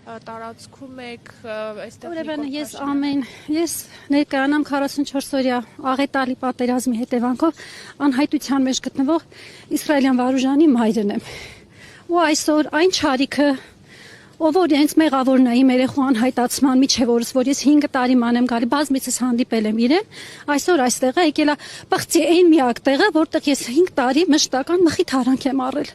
տարածքում եք Ուրեմն ես ներկայանամ 44-օրյա աղետալի պատերազմի հետևանքով անհայտության մեջ գտնվող իսրայելյան վարուժանի մայրն եմ։ Ու այսօր այն չարիքը, ով որ ինձ մեղավորն է իմ երեխու անհայտացման միջևորս, որ ես 5 տարի ման եմ գալի, բազմիցս հանդիպել եմ իրեն, այսօր այստեղ է եկել բղծի այն միակ տեղը, որտեղ ես 5 տարի մշտական մխիթարանք եմ առել,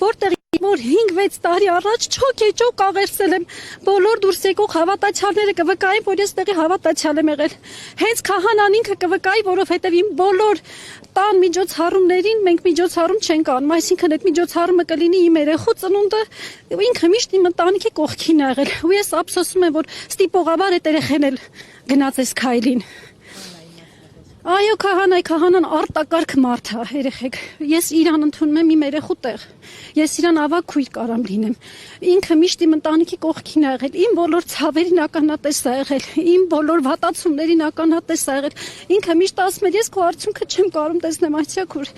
որտեղ որ 5-6 տարի առաջ չոք աղերսել եմ, բոլոր դուրս եկող հավատացյալները կվկային, որ ես տեղի հավատացյալ եմ եղել։ Հենց քահանան ինքը կվկայի, որովհետև իմ բոլոր տան միջոցառումներին մենք միջոցառում չենք անում, այսինքն այդ միջոցառումը կլինի իմ երեխու ծնունդը, ինքը միշտ իմ ընտանիքի կողքին ա եղել։ Ու ես ափսոսում եմ, որ ստիպողաբար այդ երեխեն էլ գնաց այս քայլին։ Այո, քահանան արտակարգ մարդ է, երեխեք։ Ես իրան ընդունում եմ իմ երեխու տեղ։ Ես իրան ավագ քույր կարամ լինեմ։ Ինքը միշտ իմ ընտանիքի կողքին ա եղել, իմ բոլոր ցավերին ականատես ա եղել, իմ բոլոր վատացումներին ականատես ա եղել։ Ինքը միշտ ասում էր, ես քո արդյունքը չեմ կարող տեսնեմ, այսյակուր։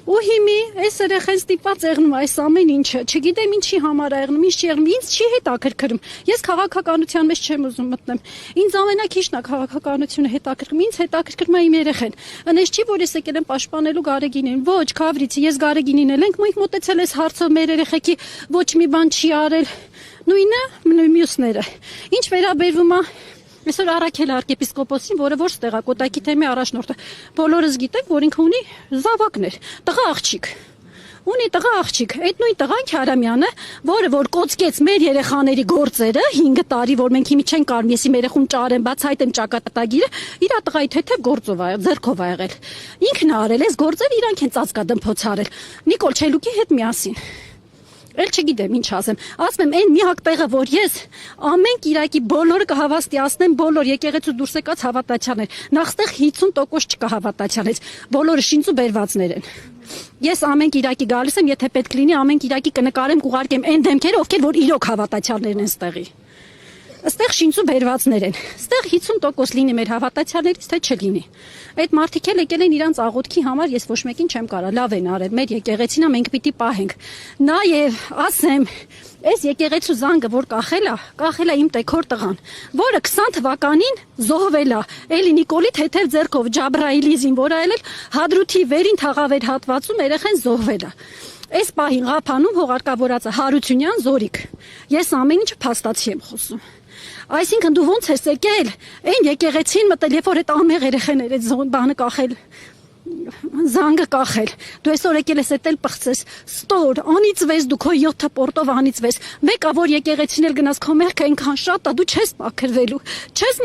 Ու հիմի այս երեխեն ստիպված եղնում այս ամեն ինչը, չգիտեմ ինչի համար ա եղնում, ինչ չի եղնում, ինձ չի հետաքրքրում։ Ես քաղաքականության մեջ չեմ ուզում մտնել։ Ինձ ամենակիչն է քաղաքականությունը հետաքրքրում, ինձ հետաքրքրում է իմ երեխան։ Անես չի որ ես եկել եմ պաշտպանելու Գարեգինին։ Ոչ, Քավրիցի, ես Գարեգինին էլ ենք, մենք մտածել ես հարցով մեր երեխեքի ոչ մի բան չի արել։ Նույնը, մյուսները։ Ինչ վերաբերվում է այսօր Արաքել arczepiskopos-ին, որը որ ստեղա Կոտայքի թեմի առաջնորդը։ Բոլորս գիտենք, որ ինքը ունի զավակներ, տղա աղջիկ։ Ունի տղա աղջիկ, այդ նույն տղան Քարամյանը, որը որ կոծկեց մեր երեխաների գործերը 5 տարի, որ մենք հիմի չենք կարող, ես իմ երեխուն ճարեմ, բացահայտեմ ճակատագիրը, իր տղայի թեթև գործով ա, ձեռքով ա եղել։ Ինքն ա արել այս գործերը, իրանք են ծածկադմփոց արել։ Նիկոլ Չելուկի հետ միասին։ Էլ չգիտեմ ինչ ասեմ։ Ասում եմ, այն մի հատ տեղը, որ ես ամեն Կիրակի բոլորը կհավաստիացնեմ, բոլոր եկեղեցու դուրս եկած հավատացյալներ։ Նախստեղ 50% չկա հավատացյալից, բոլորը շինծու բերվածներ են։ Ես ամեն Կիրակի գալիս եմ, եթե պետք լինի, ամեն Կիրակի կնկարեմ, կուղարկեմ այն դեմքերը, ովքեր որ իրոք հավատացյալներն են ստեղի։ Այստեղ շինծու բերվածներ են։ Այստեղ 50% լինի մեր հավատացյալներից, թե չլինի։ Այդ մարդիկ էլ եկել են իրանց աղոթքի համար, ես ոչ մեկին չեմ կարա, լավ են արել, մեր եկեղեցին մենք պիտի պահենք։ Նաև ասեմ, այս եկեղեցու զանգը, որ կախել է իմ տեքոր տղան, որը 20 թվականին զոհվել է, էլի Նիկոլի թեթև ձեռքով Ջաբրայիլի զինվորայել Հադրութի վերին թաղավեր հատվածում երեխան զոհվել է։ Այս պահին Ղափանում հողարկավորած է Հարությունյան Զորիկ։ Ես ամեն ինչը փաստացի եմ խոսում։ Այսինքն դու ոնց ես եկել, այն եկեղեցին մտել, երբ որ այդ ամեղ երեխաներ այդ բանը կախել, զանգը կախել, դու այսօր եկել ես էտել պղծես, ստոր, անիծվես դու քո 7 պորտով անիծվես, մեկը որ եկեղեցին էլ գնաս քո մեղքը այնքան շատ է, դու չես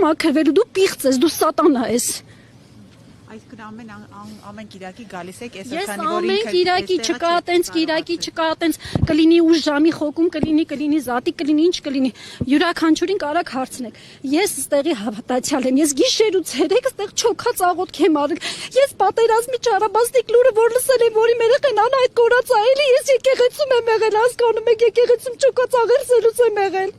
մաքրվելու, դու պիղծ ես, դու սատանա ես։ Այսինքն ամեն Կիրակի գալիս եք, ես ամեն Կիրակի չկա, տենց կլինի ուշ ժամի խոկում, կլինի զատի, կլինի ինչ կլինի, յուրաքանչյուրին կարակ հարցնեք։ Ես ստեղի հավատացյալ եմ, ես գիշեր ու ցերեկ ստեղ չոքած աղոթք եմ արել։ Ես պատերազմի ճարաբաստիկ լուրը որ լսել եմ, որի երեխան անհայտ կորած է, էլի ես եկեղեցում եմ եղել, հասկանում եք, եկեղեցում չոքած աղերսելուց եմ եղել։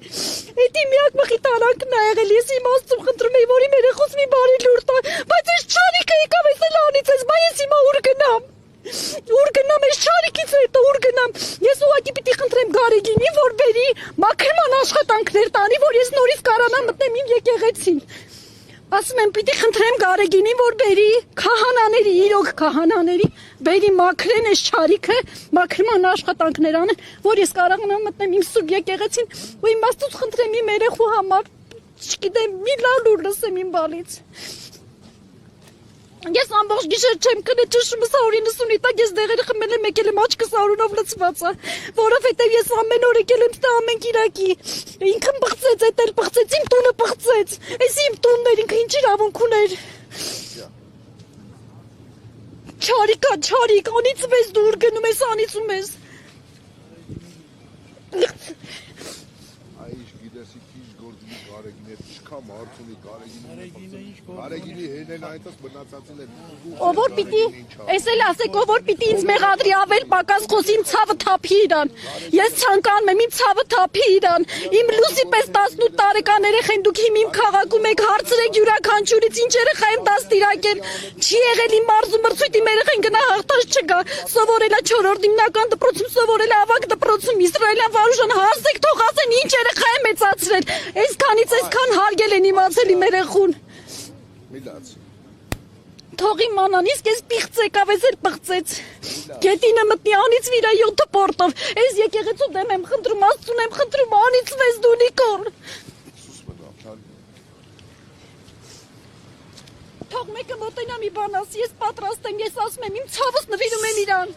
Էդի միակ մխիթարանքն ա եղել, ես իմ Աստծուն խնդրում եմ, որ իմ երեխուց մի բարի լուր տա, բայց այս չարիքը եկավ ես էլ անիծես, բա ես հիմա ուր գնամ, ես չարիքից հետո ուր գնամ, ես ուղղակի պիտի խնդրեմ Գարեգինի, որ բերի մաքրման աշխատանքներ տանի, որ ես նորից կարանամ մտնեմ իմ եկեղեցին։ Ասում եմ, պիտի խնդրեմ Գարեգինին, որ բերի քահանաների, իրոք քահանաների, բերի մաքրեն այս չարիքը, մաքրման աշխատանքներ անեն, որ ես կարողանամ մտնեմ իմ սուրբ եկեղեցին ու իմ Աստծուց խնդրեմ իմ երեխու համար, չգիտեմ, մի լավ լուր լսեմ իմ բալից։ Ես ամբողջ գիշեր չեմ կնել ճշմը 199 տակ, ես դեղերը խմել եմ, եկել եմ աչքս արունով լցված է, որովհետև ես ամեն օր եկել եմ ստե ամեն Կիրակի, ինքն պղծեց, էդ էլ պղծեց, իմ տունը պղծեց, այս իմ տունն էր, ինքը ինչ իրավունք ուներ։ Չարիք, անիծվես դու ուր գնում ես, անիծում ես։ Գարեգինի հերն այնտեղ բնացածին են։ Ով որ պիտի, էս էլ ասեք, ով որ պիտի ինձ մեղադրի ավել պակաս խոսի իմ ցավը թափի իրան։ Ես ցանկանում եմ իմ ցավը թափի իրան։ Իմ լուսի պես 18 տարեկան երեխան դուք իմ քաղաքում եք հարցրեք յուրաքանչյուրից ինչ երեխա եմ դաստիարակել։ Չի եղել իմ մարզու մրցույթի երեխան գնա հաղթած չգա։ Սովորել է 4-րդ հիմնական դպրոցում, սովորել է ավագ դպրոցում, իսրայելյան վարուժան հասեք թող ասեն ինչ երեխա երեխա է մեծացրել։ Այսքանից այսքան հարգել են իմացել իմ երեխուն։ Միլաց։ Թող իմանան, իսկ ես պիղծ եկավ, ես էլ պղծեց։ Գետինը մտնի անից վիրա 7 պորտով։ Այս եկեղեցու դեմ եմ խնդրում, Աստծուն եմ խնդրում, անից վես դու Նիկոլ։ Թող մեկը մոտենա մի բան ասի, ես պատրաստ եմ, ես ասում եմ, իմ ցավս նվիրում եմ իրան։